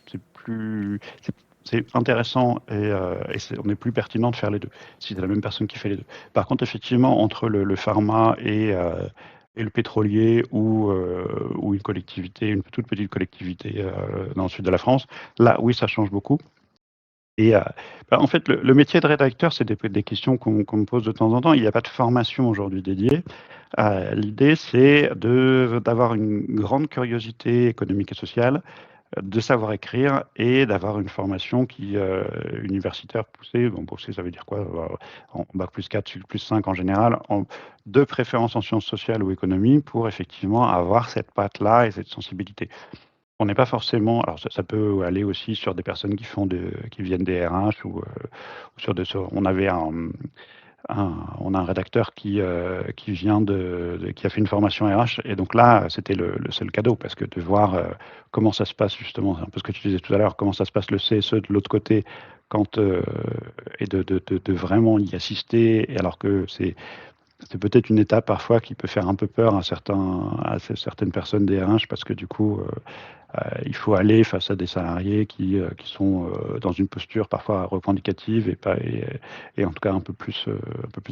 intéressant on est plus pertinent de faire les deux, si c'est la même personne qui fait les deux. Par contre, effectivement, entre le pharma et le pétrolier ou une collectivité, une toute petite collectivité dans le sud de la France, là, oui, ça change beaucoup. Et en fait, le métier de rédacteur, c'est des questions qu'on me pose de temps en temps. Il n'y a pas de formation aujourd'hui dédiée. L'idée, c'est d'avoir une grande curiosité économique et sociale, de savoir écrire et d'avoir une formation universitaire poussée. Bon, poussée, ça veut dire quoi? En bac plus 4, plus 5 en général, de préférence en sciences sociales ou économie, pour effectivement avoir cette patte-là et cette sensibilité. On n'est pas forcément. Alors, ça peut aller aussi sur des personnes qui viennent des RH ou on avait on a un rédacteur qui vient qui a fait une formation RH. Et donc là, c'est le cadeau parce que de voir comment ça se passe justement, c'est un peu ce que tu disais tout à l'heure, comment ça se passe le CSE de l'autre côté, et de vraiment y assister, et alors que c'est peut-être une étape parfois qui peut faire un peu peur à certaines personnes des RH parce que du coup, il faut aller face à des salariés qui sont dans une posture parfois revendicative et en tout cas un peu plus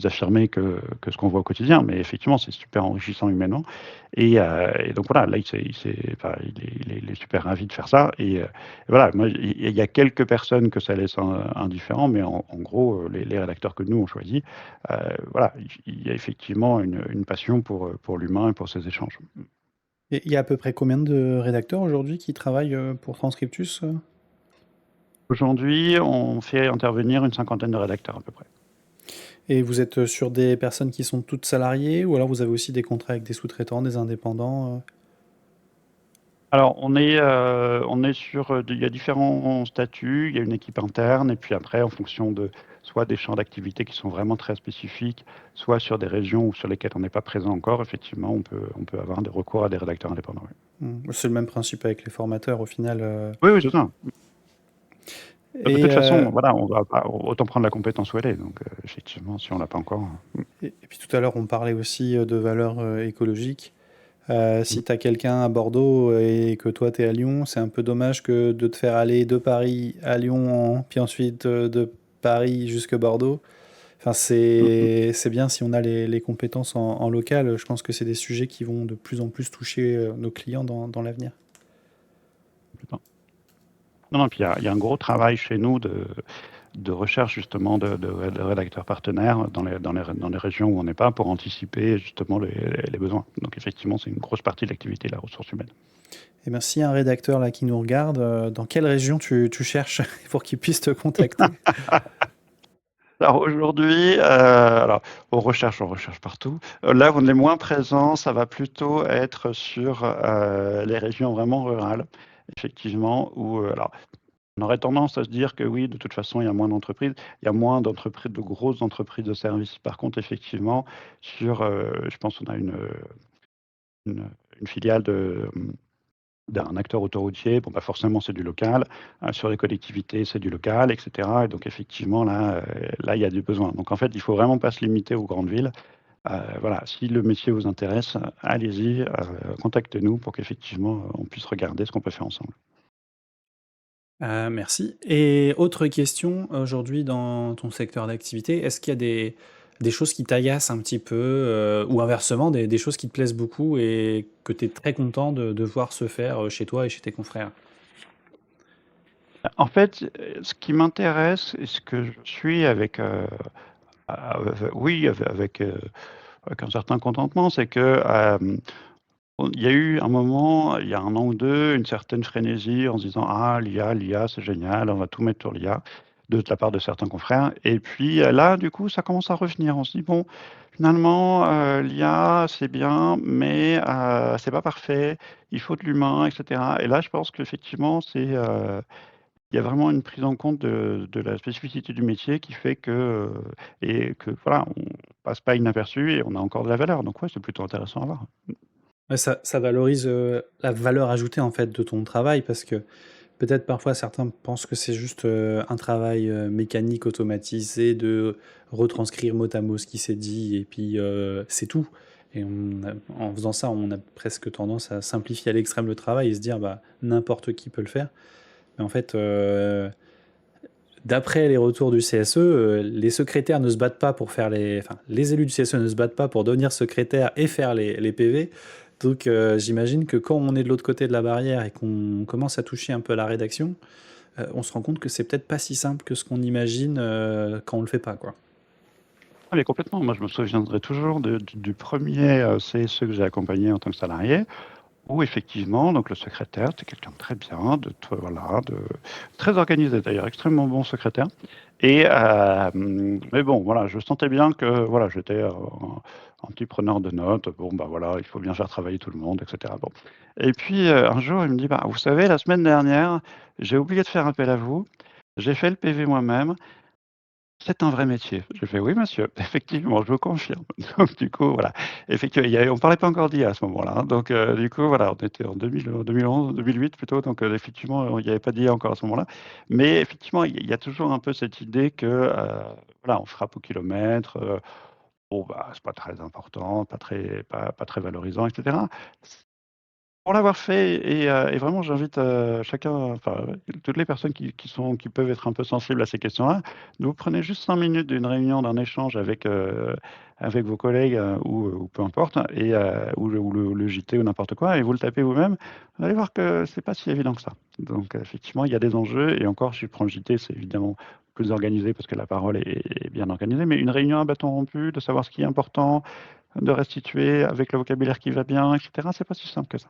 affirmée que ce qu'on voit au quotidien. Mais effectivement, c'est super enrichissant humainement. Et donc voilà, là, enfin, il est super ravi de faire ça. Et voilà, moi, il y a quelques personnes que ça laisse indifférent, mais en gros, les rédacteurs que nous on choisit, voilà, il y a effectivement une passion pour l'humain et pour ces échanges.
Et il y a à peu près combien de rédacteurs aujourd'hui qui travaillent pour Transcriptus?
Aujourd'hui, on fait intervenir une cinquantaine de rédacteurs à peu près.
Et vous êtes sur des personnes qui sont toutes salariées ou alors vous avez aussi des contrats avec des sous-traitants, des indépendants?
Alors, on est sur, il y a différents statuts, il y a une équipe interne, et puis après, en fonction de soit des champs d'activité qui sont vraiment très spécifiques, soit sur des régions sur lesquelles on n'est pas présent encore, effectivement, on peut avoir des recours à des rédacteurs indépendants. Oui,
C'est le même principe avec les formateurs au final.
oui, oui, c'est ça. De
Et,
toute façon, voilà, on va pas autant prendre la compétence où elle est. Donc, effectivement, si on l'a pas encore.
et puis tout à l'heure, on parlait aussi de valeurs écologiques. Si
Mhm.
tu as quelqu'un à Bordeaux et que toi tu es à Lyon, c'est un peu dommage que de te faire aller de Paris à Lyon, puis ensuite de Paris jusque Bordeaux. Enfin,
Mhm.
c'est bien si on a les compétences en local. Je pense que c'est des sujets qui vont de plus en plus toucher nos clients dans l'avenir.
Complètement. Non, non, puis il y a un gros travail chez nous de recherche justement de rédacteurs partenaires dans les régions où on n'est pas pour anticiper justement les besoins. Donc effectivement, c'est une grosse partie de l'activité, la ressource humaine.
Et bien, s'il y a un rédacteur là qui nous regarde, dans quelle région tu cherches pour qu'il puisse te contacter?
Alors aujourd'hui, alors on recherche partout. Là où on est moins présent, ça va plutôt être sur les régions vraiment rurales. effectivement, où, alors on aurait tendance à se dire que oui, de toute façon, il y a moins d'entreprises. Il y a moins d'entreprises, de grosses entreprises de services. Par contre, effectivement, je pense qu'on a une, une filiale d'un acteur autoroutier. Bon, bah, forcément, c'est du local. Sur les collectivités, c'est du local, et cetera. Et donc effectivement, là, il y a du besoin. Donc en fait, il faut vraiment pas se limiter aux grandes villes. Voilà, si le métier vous intéresse, allez-y, contactez-nous pour qu'effectivement, on puisse regarder ce qu'on peut faire ensemble.
Merci et autre question, aujourd'hui dans ton secteur d'activité, est-ce qu'il y a des choses qui t'agacent un petit peu, ou inversement des choses qui te plaisent beaucoup et que tu es très content de voir se faire, chez toi et chez tes confrères?
En fait, ce qui m'intéresse et ce que je suis avec, oui, avec un certain contentement, c'est que, il y a eu un moment, il y a 1 an ou 2, une certaine frénésie en se disant: «Ah l'IA, c'est génial, on va tout mettre sur l'IA», de la part de certains confrères et puis, là, du coup, ça commence à revenir. On se dit: «Bon, finalement, l'IA, c'est bien, mais c'est pas parfait, il faut de l'humain» et cetera et là, je pense qu'effectivement, il y a vraiment une prise en compte de la spécificité du métier qui fait que, et que voilà, on passe pas inaperçu et on a encore de la valeur donc ouais, c'est plutôt intéressant à voir.
Ouais, ça valorise, la valeur ajoutée, en fait, de ton travail parce que peut-être parfois certains pensent que c'est juste, un travail, mécanique automatisé de retranscrire mot à mot ce qui s'est dit et puis, c'est tout et en faisant ça, on a presque tendance à simplifier à l'extrême le travail et se dire: «Bah, n'importe qui peut le faire». Mais en fait, d'après les retours du CSE, les secrétaires ne se battent pas pour faire les élus du CSE ne se battent pas pour devenir secrétaire et faire les PV. Donc, j'imagine que quand on est de l'autre côté de la barrière et qu'on commence à toucher un peu à la rédaction, on se rend compte que c'est peut-être pas si simple que ce qu'on imagine, quand on le fait pas, quoi.
Ah mais complètement, moi je me souviendrai toujours du 1er, CSE que j'ai accompagné en tant que salarié, où effectivement donc le secrétaire, c'était quelqu'un de très bien, voilà, de très organisé d'ailleurs, extrêmement bon secrétaire et mais bon voilà, je sentais bien que voilà, j'étais, un petit preneur de notes. Bon bah voilà, il faut bien faire travailler tout le monde et cetera, bon et puis, un jour il me dit: «Bah, vous savez la semaine dernière, j'ai oublié de faire appel à vous, j'ai fait le PV moi-même, c'est un vrai métier». Je fais: «Oui monsieur, effectivement, je vous confirme». Donc du coup, voilà, effectivement, on parlait pas encore d'IA à ce moment-là, hein, donc du coup, voilà, on était en 2011, 2008 plutôt, donc effectivement, il y avait pas d'IA encore à ce moment-là. Mais effectivement, il y a toujours un peu cette idée que, voilà, on frappe au kilomètre, bon, bah, c'est pas très important, pas très valorisant et cetera. Pour l'avoir fait et vraiment j'invite, chacun, enfin, toutes les personnes qui peuvent être un peu sensibles à ces questions-là, vous prenez juste 5 minutes d'une réunion, d'un échange avec vos collègues, ou peu importe et ou le JT ou n'importe quoi et vous le tapez vous-même, vous allez voir que c'est pas si évident que ça. Donc effectivement, il y a des enjeux et encore, si je prends le JT, c'est évidemment plus organisé parce que la parole est bien organisée, mais une réunion à bâton rompu, de savoir ce qui est important, de restituer avec le vocabulaire qui va bien et cetera, c'est pas si simple que ça.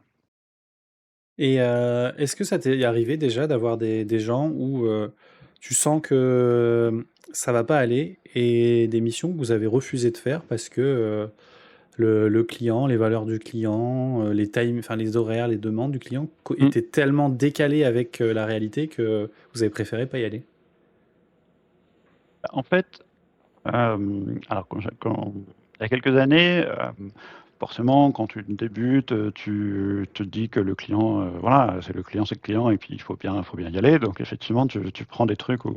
Et est-ce que ça t'est arrivé déjà d'avoir des gens où, tu sens que, ça va pas aller et des missions que vous avez refusé de faire parce que, le client, les valeurs du client, les horaires, les demandes du client
Mmh.
étaient tellement décalés avec, la réalité que vous avez préféré pas y aller?
En fait, alors il y a quelques années, forcément quand tu débutes, tu te dis que le client, voilà, c'est le client et puis il faut bien y aller. Donc effectivement, tu prends des trucs où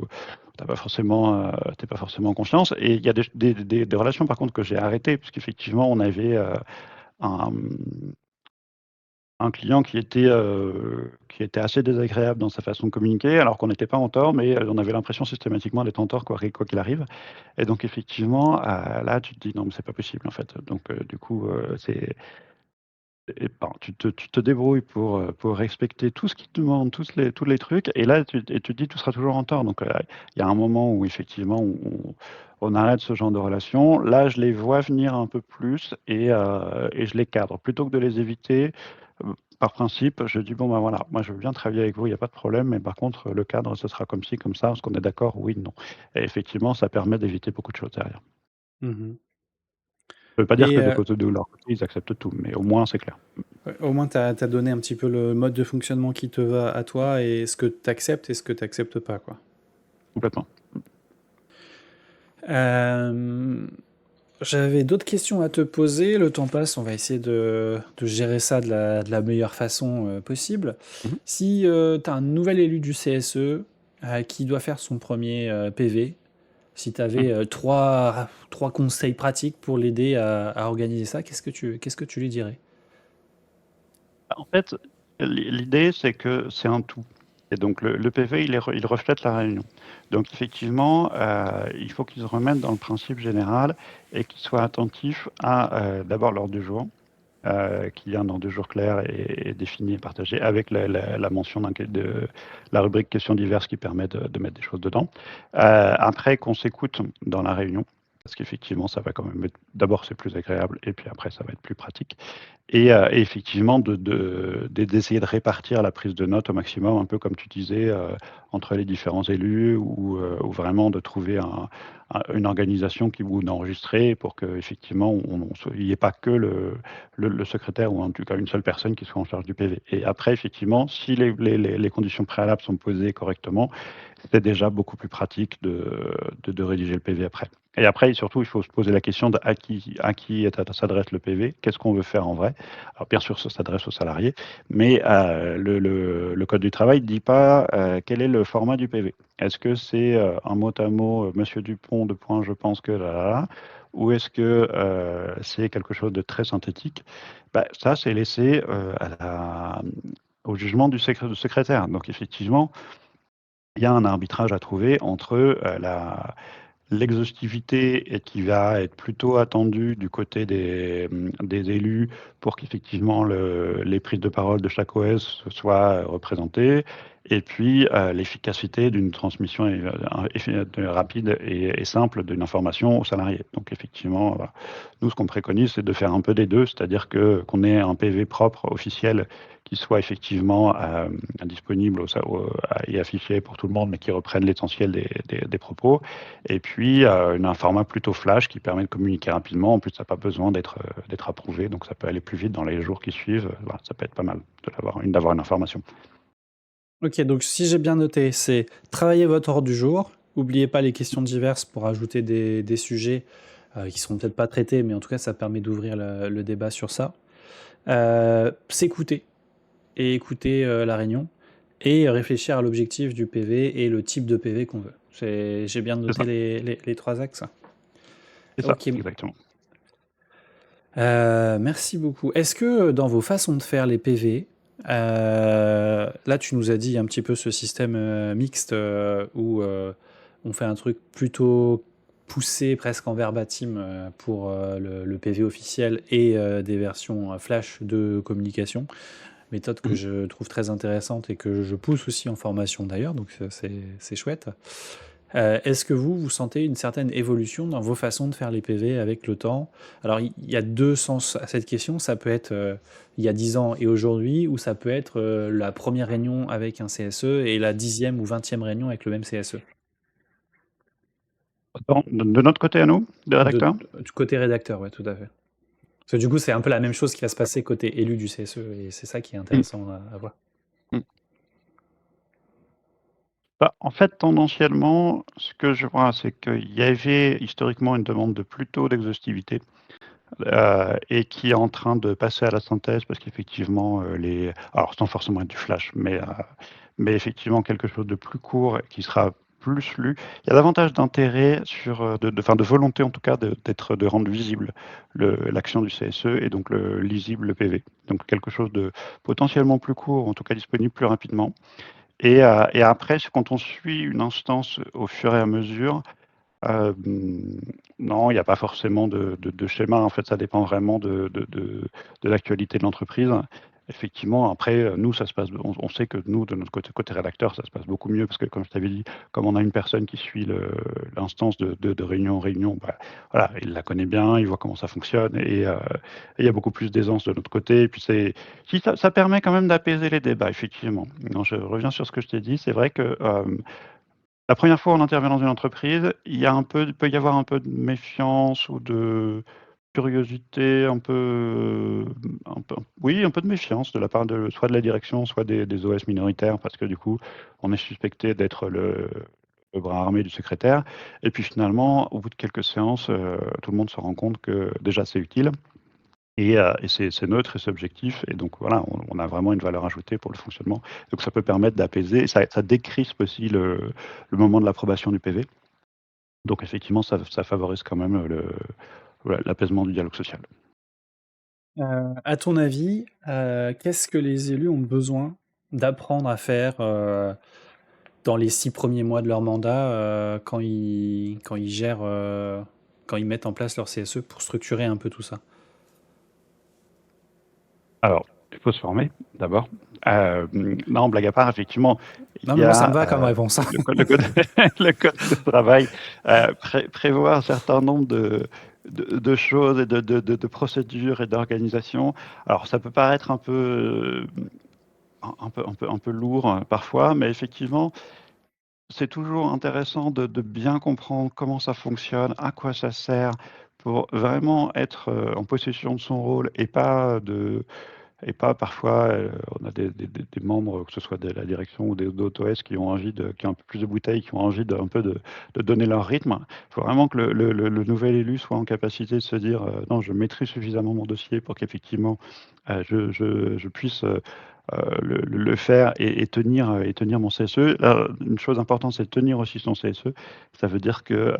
tu pas forcément en confiance et il y a des relations par contre que j'ai arrêtées puisqu'effectivement on avait, un, un client qui était assez désagréable dans sa façon de communiquer alors qu'on n'était pas en tort, mais, on avait l'impression systématiquement d'être en tort quoi qu'il arrive. Et donc effectivement, là, tu te dis: «Non, mais c'est pas possible, en fait». Donc du coup, c'est et ben, tu te débrouilles pour respecter tout ce qu'ils te demandent, tous les trucs et là, tu te dis: «Tu seras toujours en tort». Donc il y a un moment où effectivement on arrête ce genre de relation. Là, je les vois venir un peu plus et je les cadre. Plutôt que de les éviter, par principe, je dis: «Bon, ben, voilà, moi je veux bien travailler avec vous, il y a pas de problème, mais par contre, le cadre, ce sera comme ci, comme ça. Est-ce qu'on est d'accord? Oui, non». Et effectivement, ça permet d'éviter beaucoup de choses derrière.
Mmh.
Ça veut pas dire
Et
que de leur côté, ils acceptent tout, mais au moins c'est clair.
ouais, au moins, tu as donné un petit peu le mode de fonctionnement qui te va à toi et ce que tu acceptes et ce que tu acceptes pas, quoi.
Complètement.
Euh, J'avais d'autres questions à te poser. Le temps passe, on va essayer de gérer ça de la meilleure façon possible.
Mmh.
Si tu as un nouvel élu du CSE qui doit faire son premier PV, si tu
Mmh.
avais trois conseils pratiques pour l'aider à organiser ça, qu'est-ce que tu lui dirais?
En fait, l'idée, c'est que c'est un tout et donc le PV, il reflète la réunion. Donc effectivement, il faut qu'ils se remettent dans le principe général et qu'ils soient attentifs à, d'abord l'ordre du jour, qu'il y ait un ordre du jour clair et défini et partagé avec la mention de la rubrique questions diverses qui permet de mettre des choses dedans. Après qu'on s'écoute dans la réunion, parce qu'effectivement, ça va quand même être d'abord, c'est plus agréable et puis après, ça va être plus pratique. Et effectivement d'essayer de répartir la prise de notes au maximum, un peu comme tu disais, entre les différents élus ou vraiment de trouver une organisation qui ou d'enregistrer pour qu'effectivement il n'y ait pas que le secrétaire ou en tout cas une seule personne qui soit en charge du PV. Et après effectivement, si les conditions préalables sont posées correctement, c'est déjà beaucoup plus pratique de rédiger le PV après. Et après, surtout, il faut se poser la question de à qui s'adresse le PV, qu'est-ce qu'on veut faire en vrai. Alors bien sûr, ça s'adresse aux salariés, mais le Code du travail ne dit pas quel est le format du PV. Est-ce que c'est un mot à mot, Monsieur Dupont, de point, je pense que là, là, là, ou est-ce que c'est quelque chose de très synthétique? Bah, ça, c'est laissé au jugement du secrétaire. Donc effectivement, il y a un arbitrage à trouver entre l'exhaustivité et qui va être plutôt attendue du côté des élus pour qu'effectivement les prises de parole de chaque OS soient représentées, et puis l'efficacité d'une transmission rapide et simple d'une information aux salariés. Donc effectivement, voilà. Nous, ce qu'on préconise, c'est de faire un peu des deux, c'est-à-dire qu'on ait un PV propre, officiel, qui soit effectivement disponible et affiché pour tout le monde, mais qui reprenne l'essentiel des propos. Et puis, un format plutôt flash qui permet de communiquer rapidement. En plus, ça n'a pas besoin d'être approuvé, donc ça peut aller plus vite dans les jours qui suivent. Voilà, ça peut être pas mal d'avoir une information.
Ok, donc si j'ai bien noté, c'est travailler votre ordre du jour. N'oubliez pas les questions diverses pour ajouter des sujets qui seront peut-être pas traités, mais en tout cas, ça permet d'ouvrir le débat sur ça. S'écouter et écouter la réunion et réfléchir à l'objectif du PV et le type de PV qu'on veut. J'ai bien
C'est
noté
ça,
les trois axes.
c'est ça,
Ok,
exactement.
merci beaucoup. Est-ce que dans vos façons de faire les PV, là tu nous as dit un petit peu ce système mixte où on fait un truc plutôt poussé, presque en verbatim pour le PV officiel et des versions flash de communication, méthode que
Mhm.
je trouve très intéressante et que je pousse aussi en formation d'ailleurs, donc c'est chouette. Est-ce que vous sentez une certaine évolution dans vos façons de faire les PV avec le temps? Alors, il y a deux sens à cette question. Ça peut être il y a 10 ans et aujourd'hui, ou ça peut être la première réunion avec un CSE et la 10e ou 20e réunion avec le même CSE.
De notre côté à nous, des rédacteurs.
Du côté rédacteur, ouais, tout à fait. Parce que du coup, c'est un peu la même chose qui va se passer côté élu du CSE, et c'est ça qui est
Mm.
intéressant à voir.
Mm. Bah, en fait, tendanciellement, ce que je vois, c'est qu'il y avait historiquement une demande de plutôt d'exhaustivité. Et qui est en train de passer à la synthèse parce qu'effectivement, alors sans forcément être du flash, mais effectivement quelque chose de plus court et qui sera plus lu. Il y a davantage d'intérêt sur, enfin de volonté en tout cas de rendre visible l'action du CSE et donc lisible le PV. Donc quelque chose de potentiellement plus court, en tout cas disponible plus rapidement. Et après, quand on suit une instance au fur et à mesure, non, il n'y a pas forcément de schéma. En fait, ça dépend vraiment de l'actualité de l'entreprise. Effectivement, après, nous, ça se passe on sait que nous, de notre côté rédacteur, ça se passe beaucoup mieux parce que comme je t'avais dit, comme on a une personne qui suit l'instance de réunion en réunion, bah, voilà, il la connaît bien, il voit comment ça fonctionne et il y a beaucoup plus d'aisance de notre côté et puis si ça permet quand même d'apaiser les débats, effectivement. Non, je reviens sur ce que je t'ai dit. C'est vrai que, la première fois où on intervient dans une entreprise, il peut y avoir un peu de méfiance ou curiosité, oui, un peu de méfiance de la part soit de la direction, soit des OS minoritaires, parce que du coup, on est suspecté d'être le bras armé du secrétaire. Et puis finalement, au bout de quelques séances, tout le monde se rend compte que déjà c'est utile et c'est neutre et c'est objectif. Et donc voilà, on a vraiment une valeur ajoutée pour le fonctionnement. Donc ça peut permettre d'apaiser, ça décrispe aussi le moment de l'approbation du PV. Donc effectivement, ça favorise quand même voilà, l'apaisement du dialogue social.
À ton avis, qu'est-ce que les élus ont besoin d'apprendre à faire dans les 6 premiers mois de leur mandat quand ils gèrent, quand ils mettent en place leur CSE pour structurer un peu tout ça?
Alors, il faut se former d'abord. Non, blague à part, effectivement,
Non,
il y
mais moi, ça me
a
va comme réponse.
le code, le code de travail prévoit un certain nombre de choses et de procédures et d'organisations. Alors, ça peut paraître un peu lourd parfois, mais effectivement, c'est toujours intéressant de bien comprendre comment ça fonctionne, à quoi ça sert, pour vraiment être en possession de son rôle et pas parfois, on a des membres, que ce soit de la direction ou d'autres OS qui ont un peu plus de bouteilles, qui ont envie de donner leur rythme. Il faut vraiment que le nouvel élu soit en capacité de se dire non, je maîtrise suffisamment mon dossier pour qu'effectivement je puisse le faire et tenir mon CSE. Une chose importante, c'est de tenir aussi son CSE. Ça veut dire que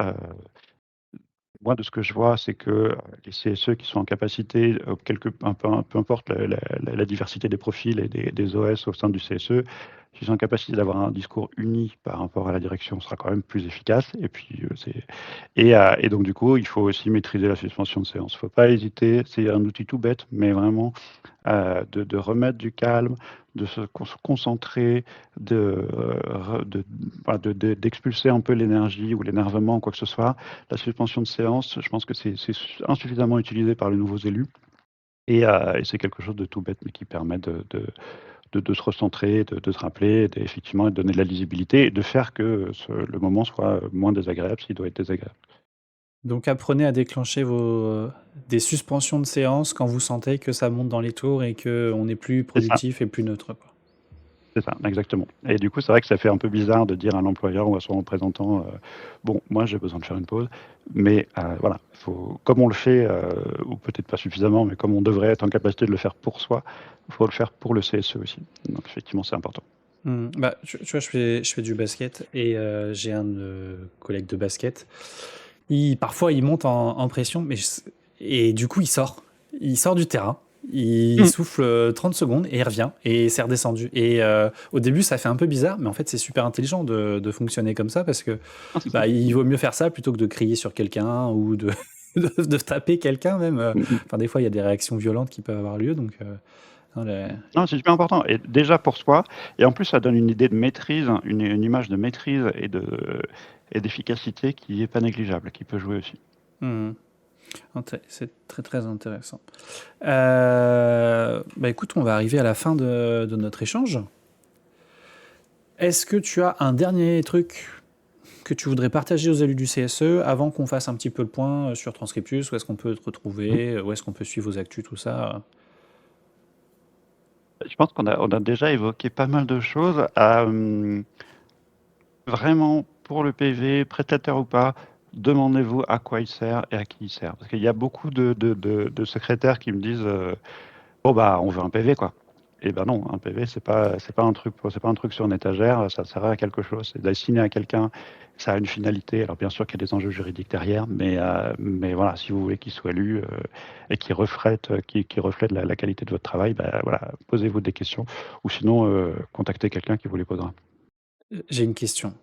moi, de ce que je vois, c'est que les CSE qui sont en capacité, peu importe la diversité des profils et des OS au sein du CSE, s'ils sont en capacité d'avoir un discours uni par rapport à la direction, ce sera quand même plus efficace. Et puis, et donc, du coup, il faut aussi maîtriser la suspension de séance. Il ne faut pas hésiter. C'est un outil tout bête, mais vraiment de remettre du calme, de se concentrer, voilà, d'expulser un peu l'énergie ou l'énervement ou quoi que ce soit. La suspension de séance, je pense que c'est insuffisamment utilisé par les nouveaux élus. Et c'est quelque chose de tout bête, mais qui permet de se recentrer, de se rappeler, effectivement, de donner de la lisibilité et de faire que le moment soit moins désagréable s'il doit être désagréable.
Donc apprenez à déclencher des suspensions de séance quand vous sentez que ça monte dans les tours et qu'on est plus
C'est ça.
productif et plus neutre, quoi.
C'est ça, exactement. Et du coup, c'est vrai que ça fait un peu bizarre de dire à l'employeur ou à son représentant, bon, moi j'ai besoin de faire une pause, mais voilà, comme on le fait, ou peut-être pas suffisamment, mais comme on devrait être en capacité de le faire pour soi, il faut le faire pour le CSE aussi. Donc effectivement, c'est important.
Bah, tu vois, je fais du basket et j'ai un collègue de basket. Parfois, il monte en pression, et du coup, il sort. Il sort du terrain. Il
Mm.
souffle 30 secondes et il revient et c'est redescendu. Et au début, ça fait un peu bizarre, mais en fait, c'est super intelligent de fonctionner comme ça parce que
Ah, c'est ça.
bah, il vaut mieux faire ça plutôt que de crier sur quelqu'un ou de taper quelqu'un même.
Mm, mm.
Enfin, des fois, il y a des réactions violentes qui peuvent avoir lieu. Donc, non,
Non, c'est super important. Et déjà pour soi, et en plus, ça donne une idée de maîtrise, une image de maîtrise et d'efficacité qui est pas négligeable, qui peut jouer aussi.
Hmm. C'est très très intéressant. Bah écoute, on va arriver à la fin de notre échange. Est-ce que tu as un dernier truc que tu voudrais partager aux élus du CSE avant qu'on fasse un petit peu le point sur Transcriptus? Où est-ce qu'on peut te
Mm.
retrouver? Où est-ce qu'on peut suivre vos actus, tout ça?
Je pense on a déjà évoqué pas mal de choses. Vraiment, pour le PV, prestataire ou pas, demandez-vous à quoi il sert et à qui il sert. Parce qu'il y a beaucoup de secrétaires qui me disent bon bah on veut un PV quoi. Et ben non, un PV c'est pas un truc sur une étagère, ça sert à quelque chose. C'est d'assigner à quelqu'un, ça a une finalité. Alors bien sûr qu'il y a des enjeux juridiques derrière, mais voilà, si vous voulez qu'il soit lu et qu'il reflète la qualité de votre travail, bah, voilà, posez-vous des questions ou sinon contactez quelqu'un qui vous les posera.
J'ai une question.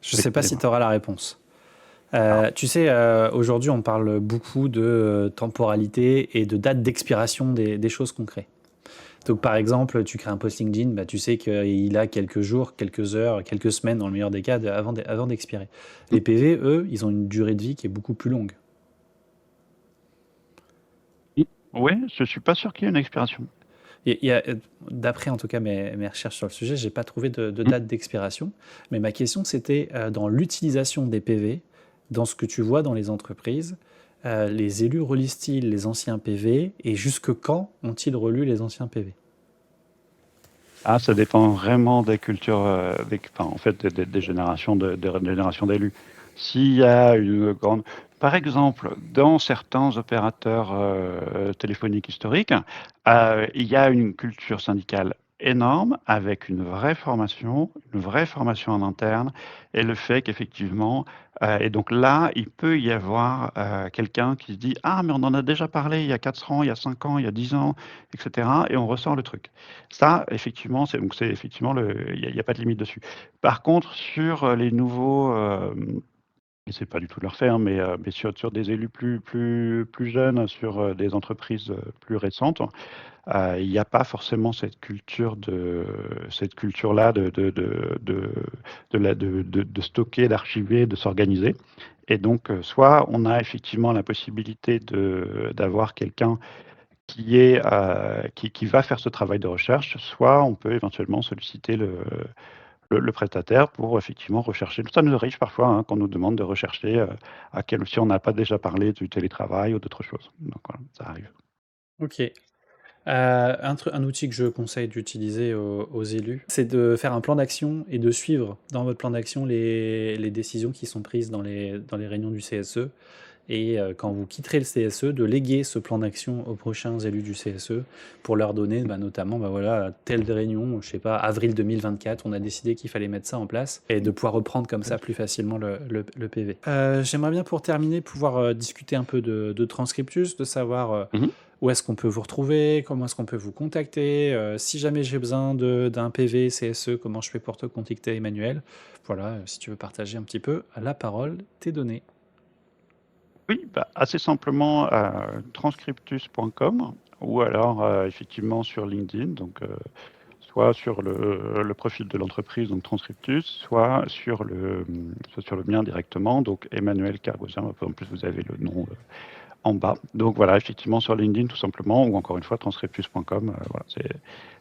Je
Oui,
sais pas si
dis-moi.
tu auras la réponse.
Ah.
Tu sais, aujourd'hui, on parle beaucoup de temporalité et de date d'expiration des choses qu'on crée. Donc, par exemple, tu crées un post LinkedIn, bah, tu sais qu'il a quelques jours, quelques heures, quelques semaines, dans le meilleur des cas, avant d'expirer. Les PV, eux, ils ont une durée de vie qui est beaucoup plus longue.
Oui, je suis pas sûr qu'il y ait une expiration.
D'après, en tout cas, mes recherches sur le sujet, j'ai pas trouvé de
Mmh.
date d'expiration. Mais ma question, c'était dans l'utilisation des PV, dans ce que tu vois dans les entreprises, Les élus relisent-ils les anciens PV et jusque quand ont-ils relu les anciens PV?
Ah, ça dépend vraiment des cultures, en fait, des générations des générations d'élus. S'il y a une grande, par exemple, dans certains opérateurs téléphoniques historiques, il y a une culture syndicale énorme avec une vraie formation en interne, et le fait qu'effectivement, et donc là, il peut y avoir quelqu'un qui se dit: «Ah, mais on en a déjà parlé il y a 4 ans, il y a 5 ans, il y a 10 ans, etc.» Et on ressort le truc. Ça, effectivement, c'est effectivement il y a pas de limite dessus. Par contre, sur, les nouveaux, et c'est pas du tout de leur faire, mais sur des élus plus jeunes, sur, des entreprises, plus récentes, il y a pas forcément cette culture-là de stocker, d'archiver, de s'organiser, et donc, soit on a effectivement la possibilité d'avoir quelqu'un qui va faire ce travail de recherche, soit on peut éventuellement solliciter le prestataire pour effectivement rechercher. Ça nous arrive parfois, hein, qu'on nous demande de rechercher, si on n'a pas déjà parlé du télétravail ou d'autres choses. Donc voilà, ça arrive.
OK. Un outil que je conseille d'utiliser aux élus, c'est de faire un plan d'action et de suivre dans votre plan d'action les décisions qui sont prises dans les réunions du CSE. Et quand vous quitterez le CSE, de léguer ce plan d'action aux prochains élus du CSE pour leur donner notamment, bah voilà, à telle réunion, je sais pas, avril 2024, on a décidé qu'il fallait mettre ça en place et de pouvoir reprendre comme ça plus facilement le PV. J'aimerais bien pour terminer pouvoir discuter un peu de Transcriptus, de savoir
Mmh.
où est-ce qu'on peut vous retrouver, comment est-ce qu'on peut vous contacter, si jamais j'ai besoin d'un PV CSE, comment je fais pour te contacter, Emmanuel. Voilà, si tu veux partager un petit peu, la parole t'est donnée.
Oui, bah, assez simplement, transcriptus.com, ou alors, effectivement sur LinkedIn, donc, soit sur le profil de l'entreprise, donc Transcriptus, soit sur le mien directement, donc Emmanuel Cargosien. En plus, vous avez le nom en bas. Donc voilà, effectivement sur LinkedIn tout simplement, ou encore une fois transcriptus.com, voilà,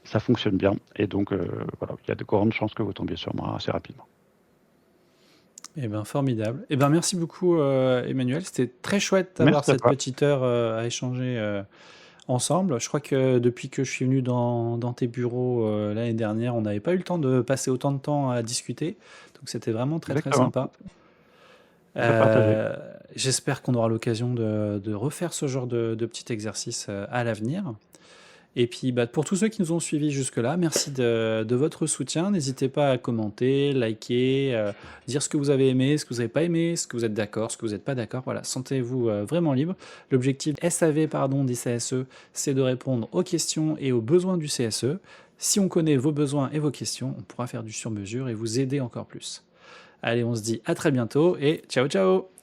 ça fonctionne bien. Et donc voilà, il y a de grandes chances que vous tombiez sur moi assez rapidement.
Eh ben, formidable. Eh ben, merci beaucoup, Emmanuel. C'était très chouette d'avoir
Merci à
cette
toi.
petite heure à échanger ensemble. Je crois que depuis que je suis venu dans tes bureaux l'année dernière, on n'avait pas eu le temps de passer autant de temps à discuter. Donc c'était vraiment très très
Exactement,
sympa.
plaisir partagé.
J'espère qu'on aura l'occasion de refaire ce genre de petit exercice à l'avenir. Et puis, bah, pour tous ceux qui nous ont suivis jusque-là, merci de votre soutien. N'hésitez pas à commenter, liker, dire ce que vous avez aimé, ce que vous n'avez pas aimé, ce que vous êtes d'accord, ce que vous n'êtes pas d'accord. Voilà, sentez-vous vraiment libre. L'objectif SAV, pardon, des CSE, c'est de répondre aux questions et aux besoins du CSE. Si on connaît vos besoins et vos questions, on pourra faire du sur-mesure et vous aider encore plus. Allez, on se dit à très bientôt et ciao ciao!